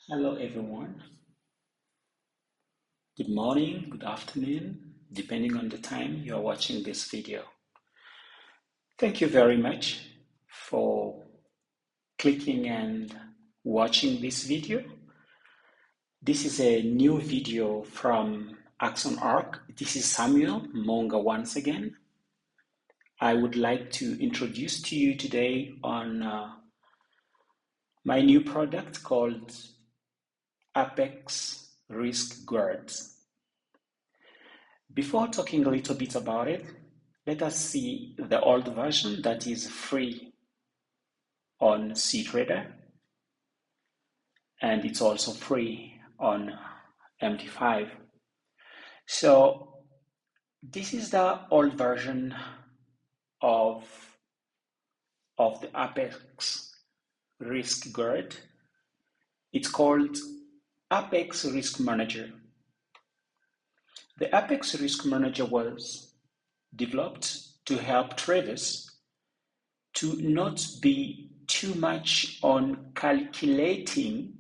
Hello everyone. Good morning, good afternoon, depending on the time you are watching this video. Thank you very much for clicking and watching this video. This is a new video from Axon Arc. This is Samuel Monga once again. I would like to introduce to you today on my new product called Apex Risk Guards. Before talking a little bit about it, let us see the old version that is free on cTrader, and it's also free on MD5. So this is the old version of the Apex Risk Guard. It's called Apex Risk Manager. The Apex Risk Manager was developed to help traders to not be too much on calculating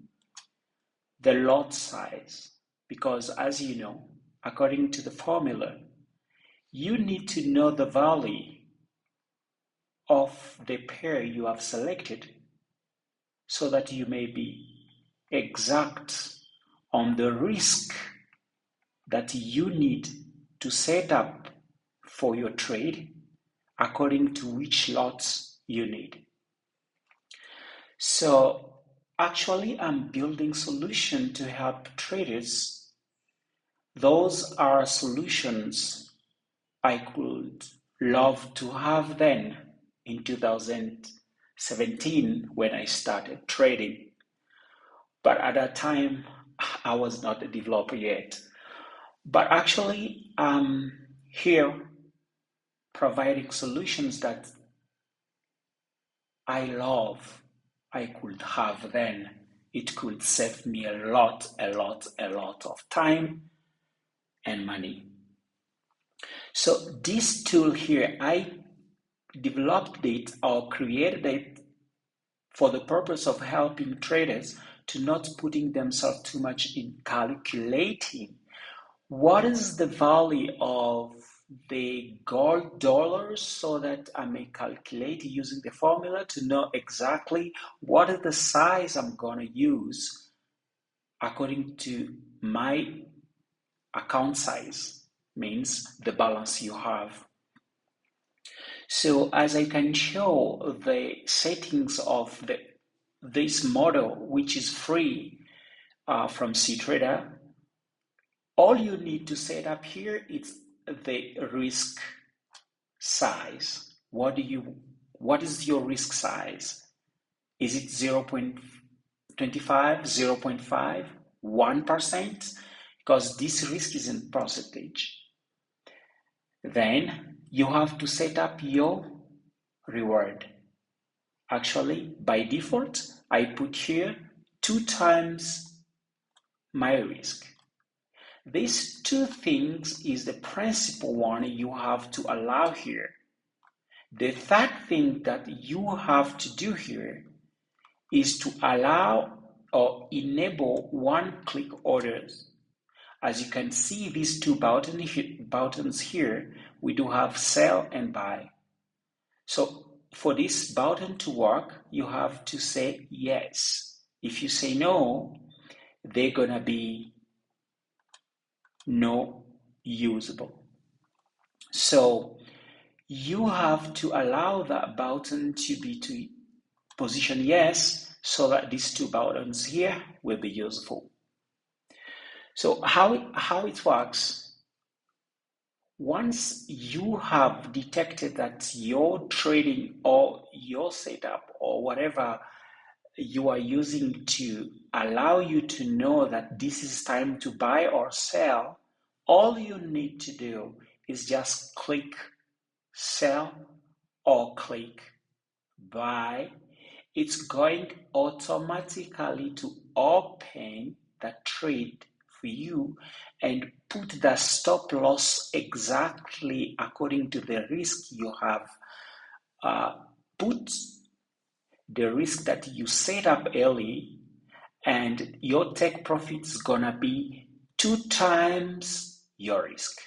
the lot size, because as you know, according to the formula, you need to know the value of the pair you have selected so that you may be exact on the risk that you need to set up for your trade according to which lots you need. So actually, I'm building solutions to help traders. Those are solutions I could love to have then in 2017 when I started trading. But at that time, I was not a developer yet. But actually, I'm here providing solutions that I love. I could have then. It could save me a lot of time and money. So this tool here, I developed it or created it for the purpose of helping traders to not putting themselves too much in calculating what is the value of the gold dollars so that I may calculate using the formula to know exactly what is the size I'm going to use according to my account size, means the balance you have. So as I can show the settings of this model, which is free from cTrader, all you need to set up here is the risk size. What is your risk size? Is it 0.25, 0.5, 1%? Because this risk is in percentage. Then you have to set up your reward. Actually, by default, I put here 2 times my risk. These two things is the principal one you have to allow here. The third thing that you have to do here is to allow or enable one-click orders. As you can see, these two buttons here, we do have sell and buy. So for this button to work, you have to say yes. If you say no, they're gonna be no usable. So you have to allow that button to position yes, so that these two buttons here will be useful. So how it works, once you have detected that your trading or your setup or whatever you are using to allow you to know that this is time to buy or sell, all you need to do is just click sell or click buy. It's going automatically to open the trade for you and put the stop loss exactly according to the risk you have put, the risk that you set up early, and your take profit is gonna be 2 times your risk.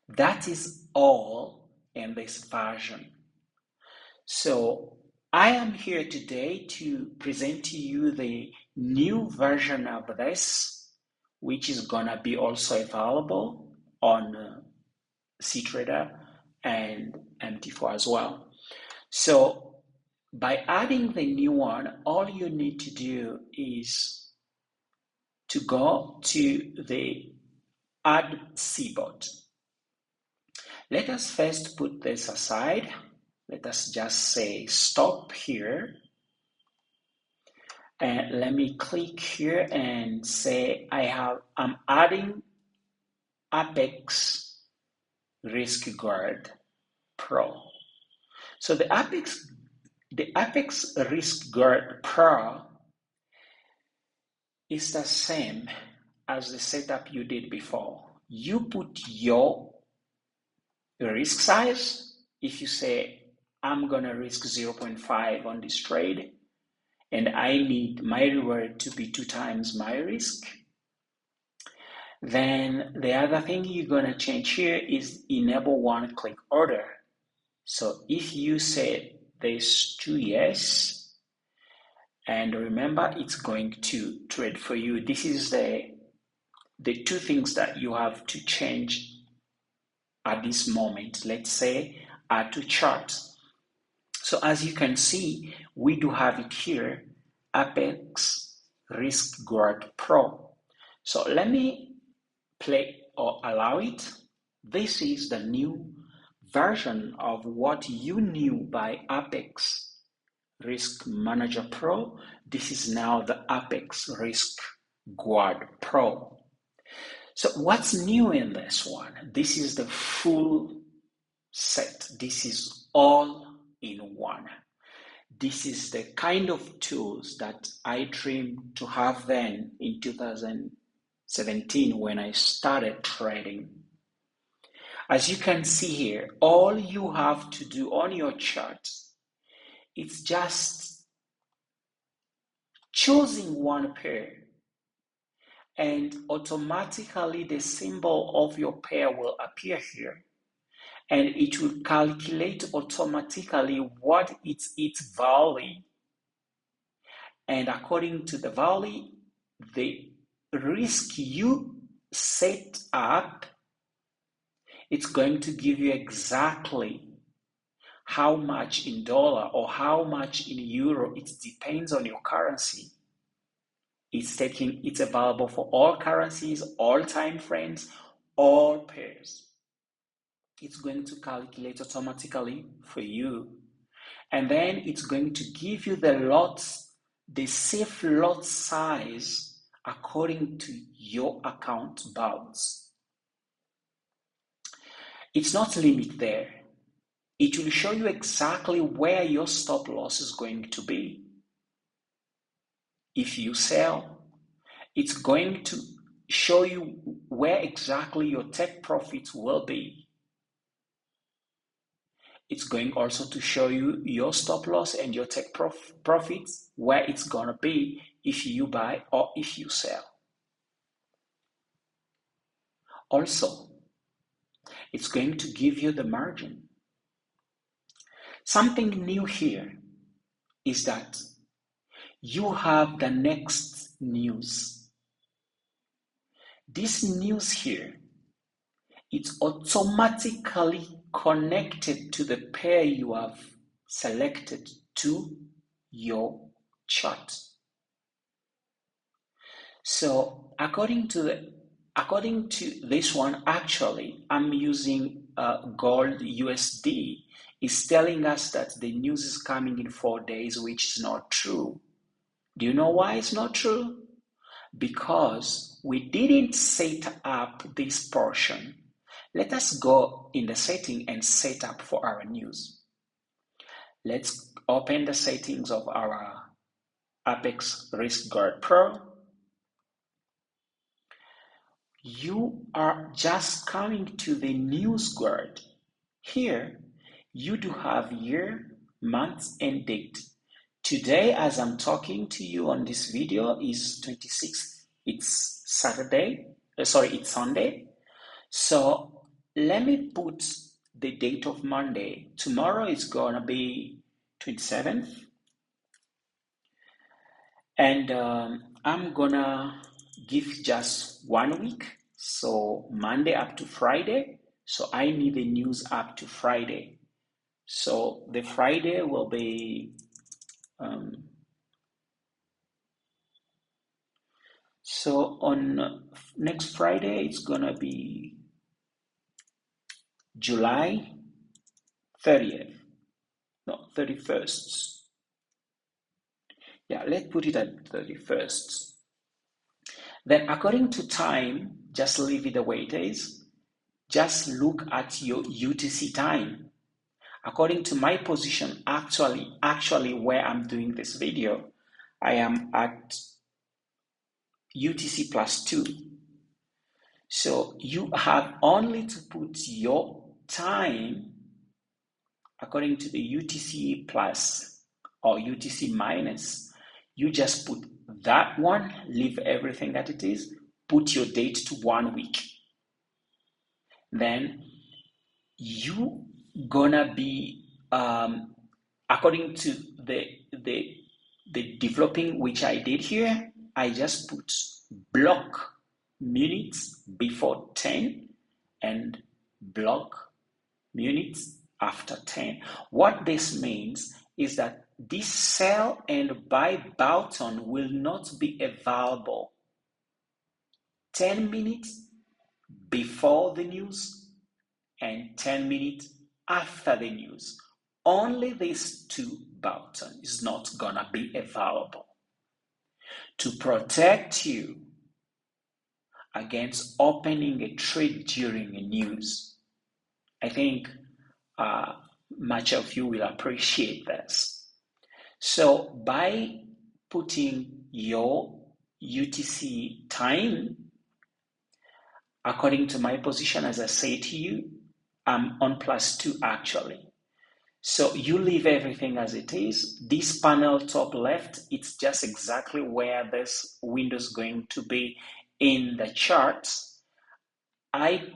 That is all in this version. So I am here today to present to you the new version of this, which is gonna be also available on cTrader and MT4 as well. So by adding the new one, all you need to do is to go to the Add CBOT. Let us first put this aside. Let us just say stop here. And let me click here and say I'm adding Apex Risk Guard Pro. So the Apex Risk Guard Pro is the same as the setup you did before. You put your risk size. If you say, I'm gonna risk 0.5 on this trade, and I need my reward to be 2 times my risk, then the other thing you're gonna change here is enable one-click order. So if you say this to yes, and remember it's going to trade for you, this is the 2 things that you have to change at this moment. Let's say add to chart. So as you can see, we do have it here, Apex Risk Guard Pro. So let me play or allow it. This is the new version of what you knew by Apex Risk Manager Pro. This is now the Apex Risk Guard Pro. So what's new in this one? This is the full set. This is all in one. This is the kind of tools that I dreamed to have then in 2017 when I started trading. As you can see here, all you have to do on your chart, it's just choosing one pair, and automatically the symbol of your pair will appear here, and it will calculate automatically what is its value. And according to the value, the risk you set up, it's going to give you exactly how much in dollar or how much in euro. It depends on your currency. It's available for all currencies, all time frames, all pairs. It's going to calculate automatically for you. And then it's going to give you the lots, the safe lot size according to your account balance. It's not limit there. It will show you exactly where your stop loss is going to be. If you sell, it's going to show you where exactly your take profits will be. It's going also to show you your stop loss and your take profits, where it's gonna be if you buy or if you sell. Also, it's going to give you the margin. Something new here is that you have the next news. This news here, it's automatically connected to the pair you have selected to your chart. So according to this one, actually, I'm using gold USD. It's telling us that the news is coming in 4 days, which is not true. Do you know why it's not true? Because we didn't set up this portion. Let us go in the setting and set up for our news. Let's open the settings of our Apex Risk Guard Pro. You are just coming to the news guard. Here, you do have year, month, and date. Today, as I'm talking to you on this video, is 26th. It's Saturday. It's Sunday. So let me put the date of Monday. Tomorrow is gonna be 27th, and I'm gonna give just 1 week. So Monday up to Friday. So I need the news up to Friday. So the Friday will be so on next Friday, it's gonna be July 30th, no, 31st. Yeah, let's put it at 31st. Then according to time, just leave it the way it is. Just look at your UTC time. According to my position, actually where I'm doing this video, I am at UTC plus 2. So you have only to put your time according to the UTC plus or UTC minus. You just put that one, leave everything that it is, put your date to 1 week. Then you gonna be according to the developing which I did here, I just put block minutes before 10 and block minutes after 10. What this means is that this sell and buy button will not be available 10 minutes before the news and 10 minutes after the news. Only these two buttons is not gonna be available to protect you against opening a trade during a news. I think much of you will appreciate this. So by putting your UTC time according to my position, as I say to you, I'm on plus 2 actually. So you leave everything as it is. This panel top left, it's just exactly where this window is going to be in the charts. I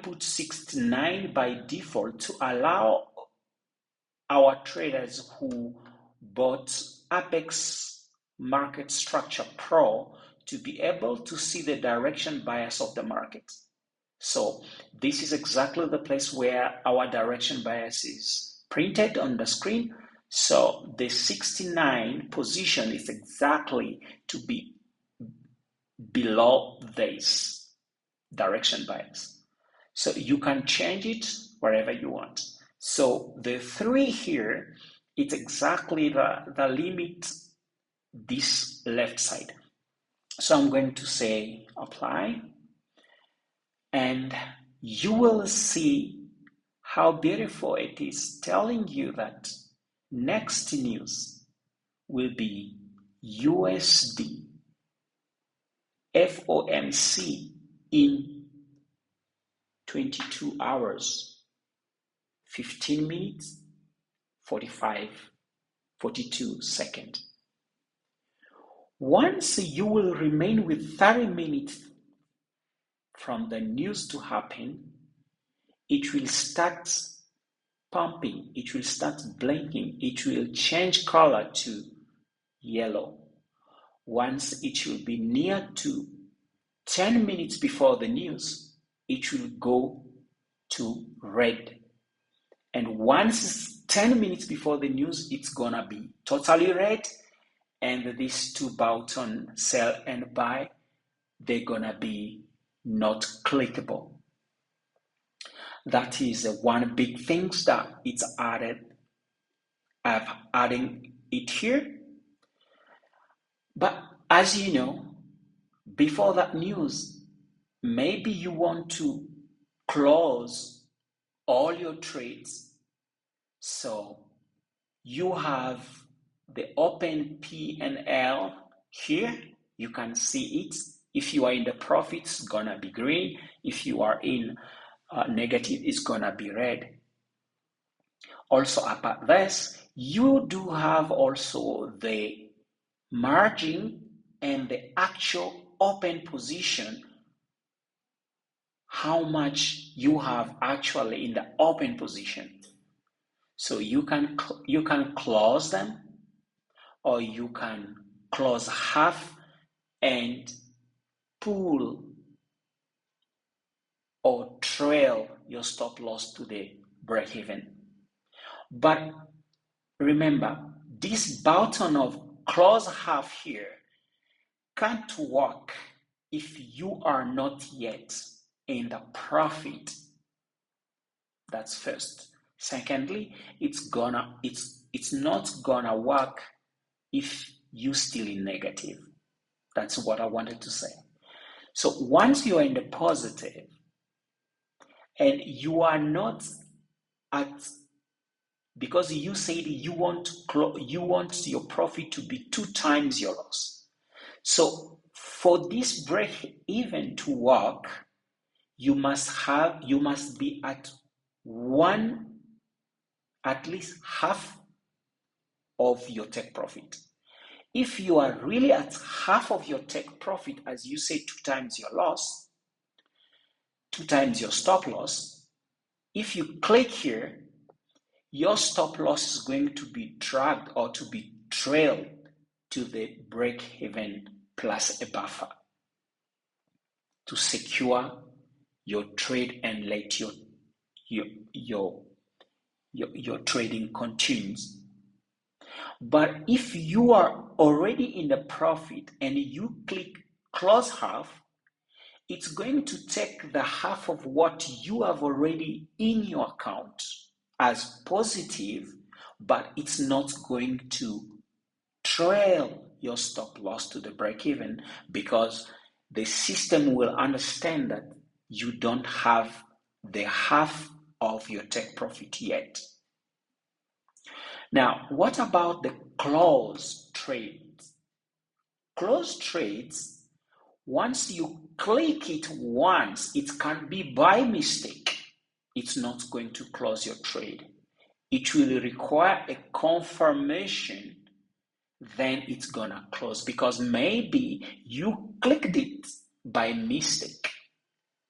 put 69 by default to allow our traders who bought Apex Market Structure Pro to be able to see the direction bias of the market. So this is exactly the place where our direction bias is printed on the screen. So the 69 position is exactly to be below this direction bias. So you can change it wherever you want. So the 3 here, it's exactly the limit this left side. So I'm going to say apply, and you will see how beautiful it is, telling you that next news will be USD FOMC in 22 hours, 15 minutes, 42 seconds. Once you will remain with 30 minutes from the news to happen, it will start pumping, it will start blinking, it will change color to yellow. Once it will be near to 10 minutes before the news, it will go to red. And once 10 minutes before the news, it's gonna be totally red. And these two buttons, sell and buy, they're gonna be not clickable. That is one big thing that it's added. I'm adding it here. But as you know, before that news, maybe you want to close all your trades. So you have the open P&L here. You can see it. If you are in the profit, it's gonna be green. If you are in negative, it's gonna be red. Also, apart this, You do have also the margin and the actual open position, how much you have actually in the open position. So you can close them, or you can close half and pull or trail your stop loss to the break even. But remember, this button of close half here can't work if you are not yet in the profit. That's first. Secondly, it's not gonna work if you still in negative. That's what I wanted to say. So once you are in the positive and you are not at, because you said you want your profit to be 2 times your loss. So for this break even to work, you must be at least half of your take profit. If you are really at half of your take profit, as you say, 2 times your loss, 2 times your stop loss, if you click here, your stop loss is going to be dragged or to be trailed to the break even plus a buffer to secure your trade and let your trading continues. But if you are already in the profit and you click close half, it's going to take the half of what you have already in your account as positive, but it's not going to trail your stop loss to the break even, because the system will understand that you don't have the half of your take profit yet. Now, what about the closed trades? Closed trades, once you click it once, it can be by mistake. It's not going to close your trade. It will require a confirmation, then it's gonna close, because maybe you clicked it by mistake.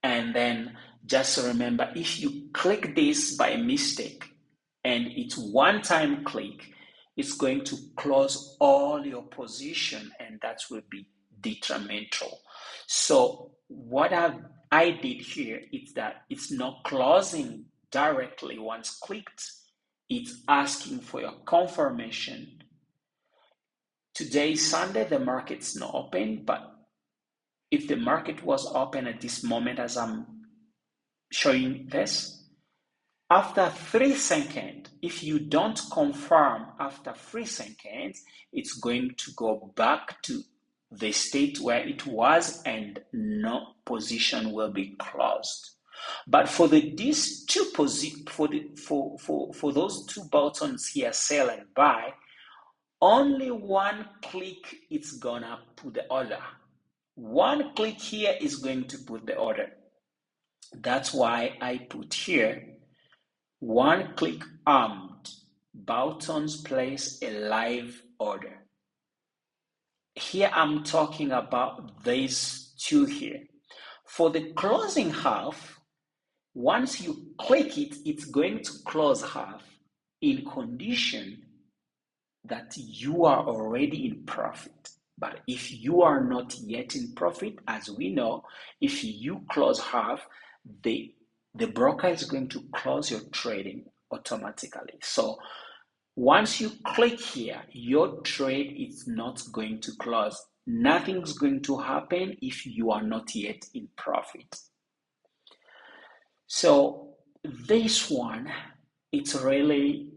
And then just remember, if you click this by mistake and it's one-time click, it's going to close all your position, and that will be detrimental. So what I did here is that it's not closing directly once clicked. It's asking for your confirmation. Today is Sunday, the market's not open, but if the market was open at this moment as I'm showing this, after 3 seconds, if you don't confirm after 3 seconds, it's going to go back to the state where it was and no position will be closed. But for these two for those two buttons here, sell and buy, only one click is gonna put the order. One click here is going to put the order. That's why I put here one click armed buttons place a live order. Here I'm talking about these two here. For the closing half, once you click it, it's going to close half in condition that you are already in profit. But if you are not yet in profit, as we know, if you close half, the broker is going to close your trading automatically. So once you click here, your trade is not going to close. Nothing's going to happen if you are not yet in profit. So this one, it's really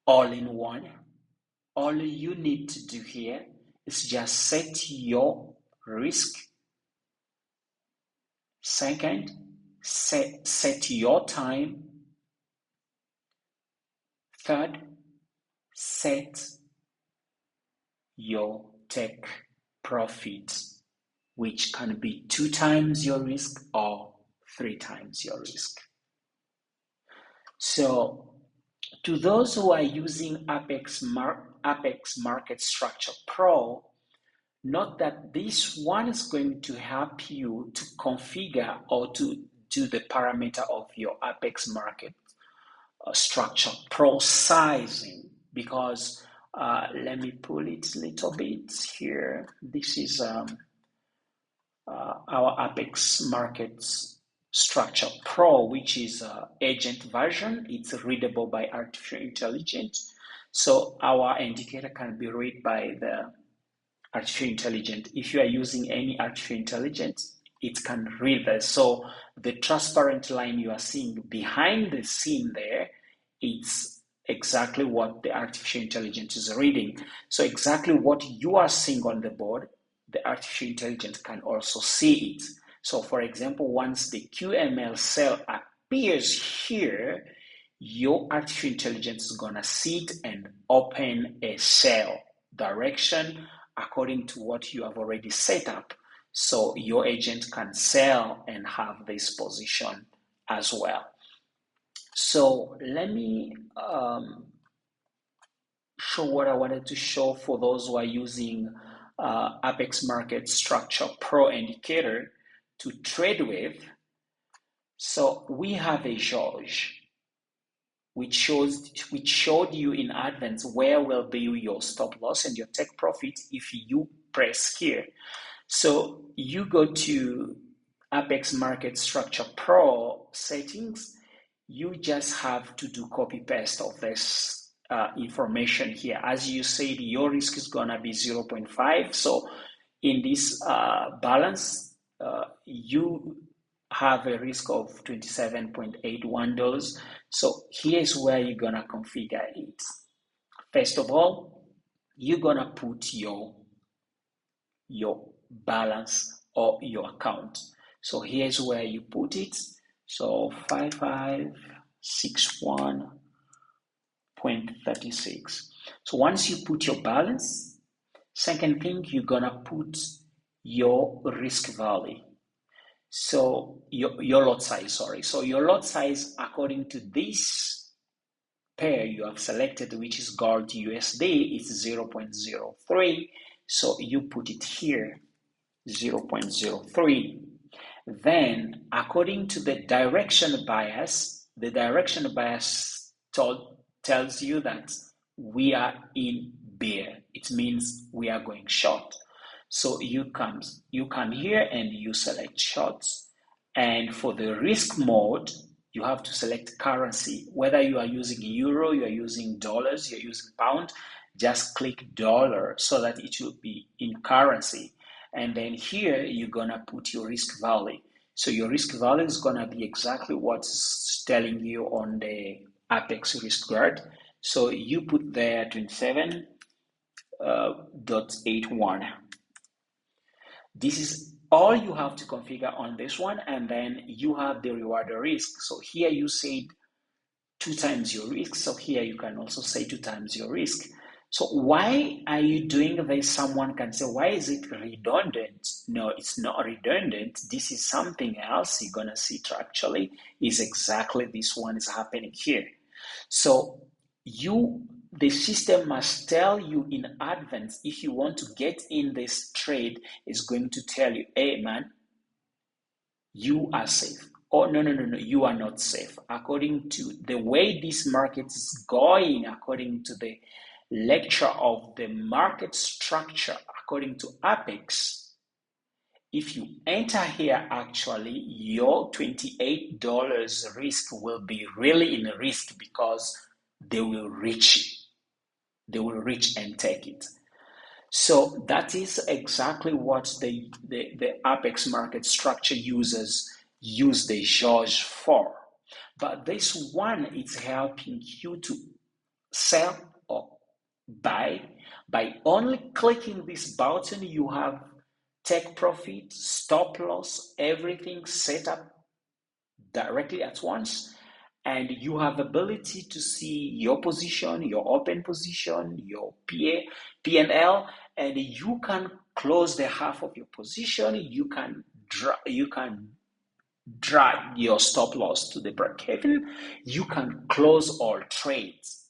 all in one. All you need to do here is just set your risk. Second, set your time. Third, set your take profit, which can be 2 times your risk or 3 times your risk. So To those who are using Apex Market Structure Pro, note that this one is going to help you to configure or to do the parameter of your Apex Market Structure Pro sizing, because let me pull it a little bit here. This is our Apex Markets Structure Pro, which is agent version. It's readable by artificial intelligence. So our indicator can be read by the artificial intelligence. If you are using any artificial intelligence, it can read that. So the transparent line you are seeing behind the scene there, it's exactly what the artificial intelligence is reading. So exactly what you are seeing on the board, the artificial intelligence can also see it. So for example, once the QML cell appears here, your artificial intelligence is gonna see it and open a cell direction according to what you have already set up. So your agent can sell and have this position as well. So let me show what I wanted to show for those who are using Apex Market Structure Pro indicator to trade with. So we have a George, which showed you in advance where will be your stop loss and your take profit if you press here. So you go to Apex Market Structure Pro settings, you just have to do copy paste of this information here. As you said, your risk is gonna be 0.5. So in this balance, you have a risk of $27.81. So here's where you're gonna configure it. First of all, you're gonna put your balance or your account. So here's where you put it. So 5561.36. So once you put your balance, second thing, you're gonna put your risk value. So your lot size, sorry. So your lot size according to this pair you have selected, which is gold USD, is 0.03. So you put it here, 0.03. Then according to the direction bias tells you that we are in bear. It means we are going short. So you come here and you select shorts. And for the risk mode, you have to select currency. Whether you are using euro, you are using dollars, you're using pound, just click dollar so that it will be in currency. And then here you're gonna put your risk value. So your risk value is gonna be exactly what's telling you on the Apex risk guard. So you put there 27.81. This is all you have to configure on this one, and then you have the reward risk. So here you said 2 times your risk, so here you can also say 2 times your risk. So why are you doing this? Someone can say, why is it redundant? No, it's not redundant. This is something else. You're gonna see it actually is exactly this one is happening here. So the system must tell you in advance if you want to get in this trade. Is going to tell you, hey man, you are safe. Or no, you are not safe. According to the way this market is going, according to the lecture of the market structure, according to Apex, if you enter here, actually, your $28 risk will be really in risk because they will reach and take it. So that is exactly what the Apex market structure users use the George for. But this one is helping you to sell or buy by only clicking this button. You have take profit, stop loss, everything set up directly at once, and you have ability to see your position, your open position, your P&L, and you can close the half of your position. You can drag your stop loss to the break even, you can close all trades.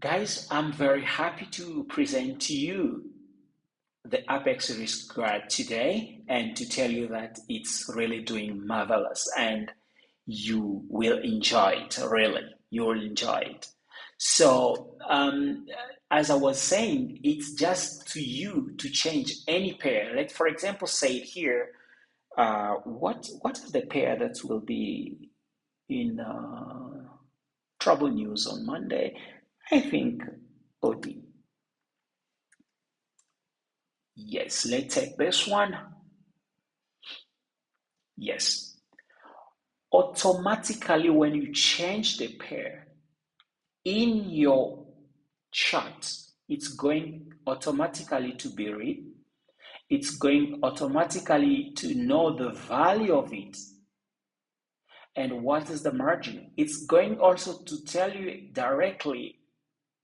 Guys, I'm very happy to present to you the Apex Risk Guard today and to tell you that it's really doing marvelous and you will enjoy it, really. You will enjoy it. So, as I was saying, it's just to you to change any pair. Let's, for example, say it here. What is the pair that will be in trouble news on Monday? I think OD. Yes, let's take this one. Yes. Automatically, when you change the pair in your chart, it's going automatically to be read. It's going automatically to know the value of it and what is the margin. It's going also to tell you directly,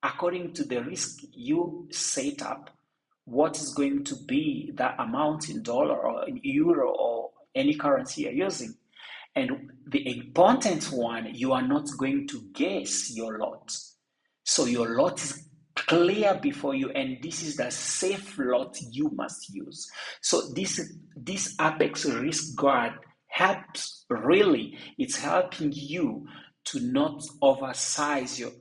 according to the risk you set up, what is going to be the amount in dollar or in euro or any currency you're using. And the important one, you are not going to guess your lot. So your lot is clear before you, and this is the safe lot you must use. So this Apex Risk Guard helps, really, it's helping you to not oversize your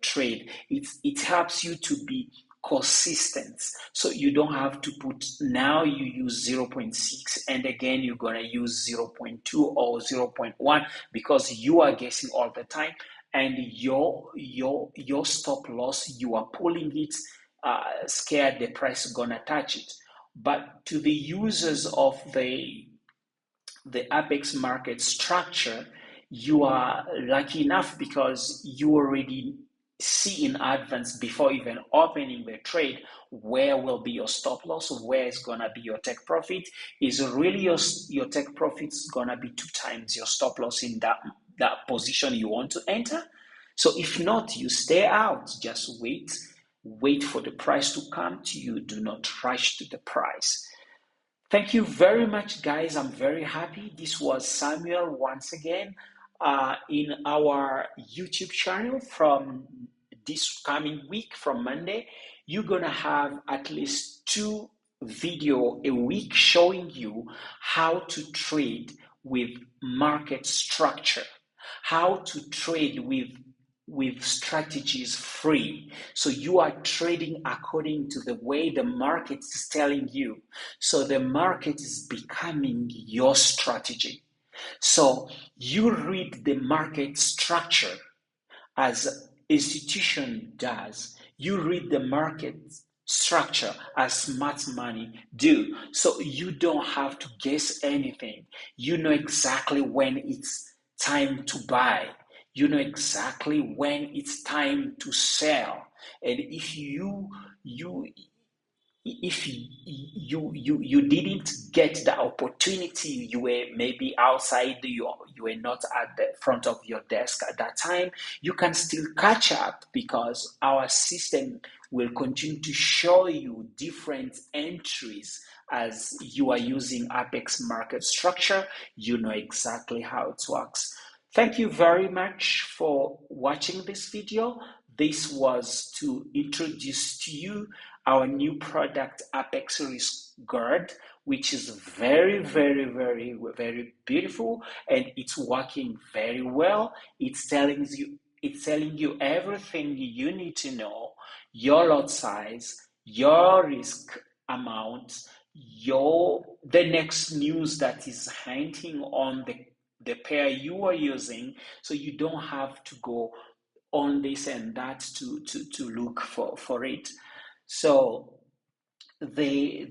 trade. It helps you to be consistent. So you don't have to put, now you use 0.6 and again you're going to use 0.2 or 0.1 because you are guessing all the time, and your stop loss, you are pulling it scared the price is going to touch it. But to the users of the Apex market structure, you are lucky enough because you already see in advance before even opening the trade where will be your stop loss, where is going to be your take profit. Is really your take profit is going to be 2 times your stop loss in that position you want to enter. So if not, you stay out, just wait for the price to come to you. Do not rush to the price. Thank you very much, guys. I'm very happy. This was Samuel once again in our YouTube channel. From this coming week, from Monday, you're going to have at least 2 videos a week showing you how to trade with market structure, how to trade with strategies free. So you are trading according to the way the market is telling you. So the market is becoming your strategy. So you read the market structure as institution does. You read the market structure as smart money do. So you don't have to guess anything. You know exactly when it's time to buy. You know exactly when it's time to sell. And if you didn't get the opportunity, you were maybe outside, you were not at the front of your desk at that time, you can still catch up because our system will continue to show you different entries. As you are using Apex market structure, you know exactly how it works. Thank you very much for watching this video. This was to introduce to you our new product, Apex Risk Guard, which is very, very, very, very beautiful, and it's working very well. It's telling you everything you need to know: your lot size, your risk amount, the next news that is hinting on the pair you are using, so you don't have to go on this and that to look for it. So the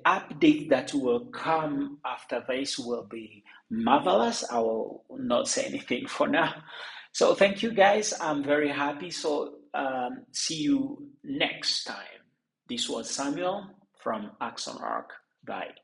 update that will come after this will be marvelous. I will not say anything for now. So thank you, guys. I'm very happy. So see you next time. This was Samuel from Axon Arc. Bye.